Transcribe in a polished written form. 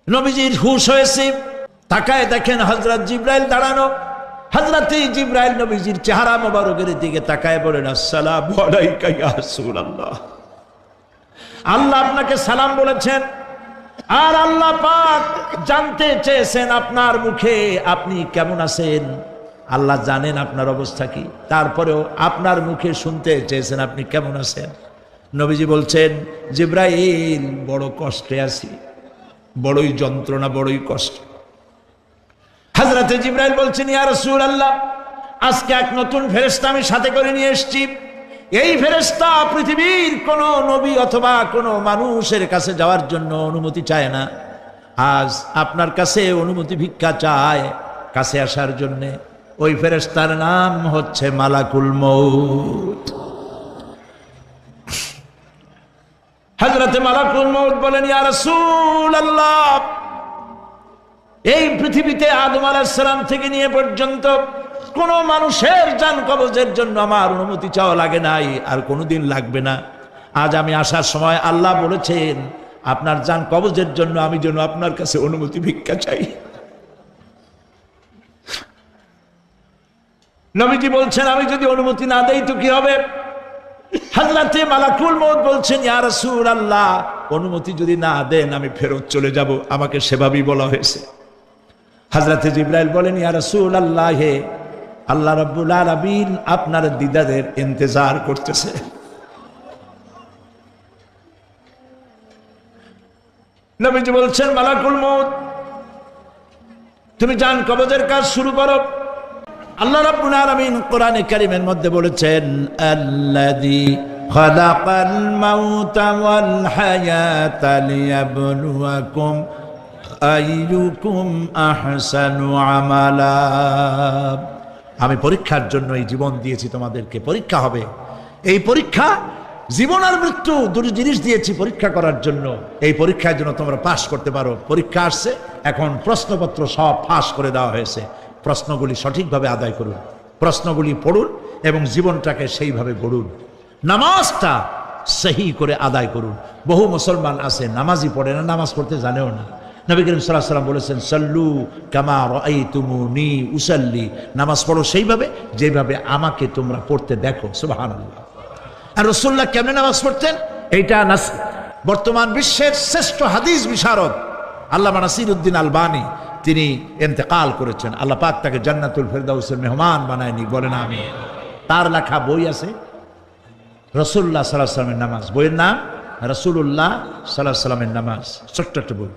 নবীজির হুঁশ হয়েছে, তাকায় দেখেন হযরত জিবরাইল দাঁড়ানো। হযরত জিবরাইল নবীজির চেহারা মোবারকের দিকে তাকায় বলেন, আসসালামু আলাইকা ইয়া রাসূলুল্লাহ। আল্লাহ আপনাকে সালাম বলেছেন, আর আল্লাহ পাক জানতে চেয়েছেন আপনার মুখে আপনি কেমন আছেন। আল্লাহ জানেন আপনার অবস্থা কি, তারপরেও আপনার মুখে শুনতে চেয়েছেন আপনি কেমন আছেন। নবীজি বলছেন, জিবরাইল বড় কষ্টে আছি, বড়ই যন্ত্রণা, বড়ই কষ্ট। হযরতে জিবরাইল বলছেন, ইয়া রাসূলুল্লাহ, আজকে এক নতুন ফেরেশতা আমি সাথে করে নিয়ে এসেছি। এই ফেরেশতা পৃথিবীর কোন নবী অথবা কোন মানুষের কাছে যাওয়ার জন্য অনুমতি চায় না, আজ আপনার কাছে অনুমতি ভিক্ষা চায় কাছে আসার জন্য। ওই ফেরেশতার নাম হচ্ছে মালাকুল মউত। হযরতে মালাকুল মউত বলেন, ইয়া রাসূলুল্লাহ, এই পৃথিবীতে আদম আলাইহিস সালাম থেকে নিয়ে পর্যন্ত কোন মানুষের জান কবজের জন্য আমার অনুমতি চাওয়া লাগে নাই, আর কোনোদিন লাগবে না। আজ আমি আসার সময় আল্লাহ বলেছেন আপনার জান কবজের জন্য আমি যেন আপনার কাছে অনুমতি ভিক্ষা চাই। নবীজি বলছেন, আমি যদি অনুমতি না দেই তো কি হবে? হযরতে মালাকুল মউত বলছেন, ইয়া রাসূলুল্লাহ, অনুমতি যদি না দেন আমি ফেরত চলে যাব, আমাকে সেভাবেই বলা হয়েছে। হযরতে জিবরাইল বলেন, ইয়া রাসূলুল্লাহ, হে আল্লাহ রাব্বুল আলামিন আপনার দিদারের ইন্তজার করতেছে। নবীজি বলছেন, মালাকুল মউত, তুমি জান কবজের কাজ শুরু করো। আল্লাহ রাব্বুল আলামিন কোরআনে কারীমের মধ্যে বলেছেন, আল্লাযী খালাকাল মাউতা ওয়াল হায়াতা লিয়াবলুয়াকুম আইয়ুকুম আহসানু আমালা। আমি পরীক্ষার জন্য এই জীবন দিয়েছি, তোমাদেরকে পরীক্ষা হবে। এই পরীক্ষা জীবন আর মৃত্যু দুটো জিনিস দিয়েছি পরীক্ষা করার জন্য। এই পরীক্ষার জন্য তোমরা পাস করতে পারো। পরীক্ষা আসছে, এখন প্রশ্নপত্র সব ফাঁস করে দেওয়া হয়েছে। প্রশ্নগুলি সঠিকভাবে আদায় করুন, প্রশ্নগুলি পড়ুন এবং জীবনটাকে সেইভাবে গড়ুন। নামাজটা সহি করে আদায় করুন। বহু মুসলমান আছে নামাজই পড়ে না, নামাজ পড়তে জানেও না। নবী করিম সাল্লাল্লাহু আলাইহি ওয়াসাল্লাম বলেছেন, সাল্লু কামা রাআইতুমুনি উসাল্লি, নামাজ পড়ো সেইভাবে যেভাবে আমাকে তোমরা পড়তে দেখো। সুবহানাল্লাহ। আর রাসূলুল্লাহ কেমনে নামাজ পড়তেন, এইটা বর্তমান বিশ্বের শ্রেষ্ঠ হাদিস বিশারদ আল্লামা নাসিরউদ্দিন আলবানী তিনি ইন্তেকাল করেছেন। আল্লাহ পাক তাকে জান্নাতুল ফেরদাউসের মেহমান বানায়নি, বলেন আমিন। তার লেখা বই আছে রাসূলুল্লাহ সাল্লাল্লাহু আলাইহি ওয়াসাল্লামের নামাজ, বইয়ের নাম রাসূলুল্লাহ সাল্লাল্লাহু আলাইহি ওয়াসাল্লামের নামাজ, ছোট্ট একটা বই।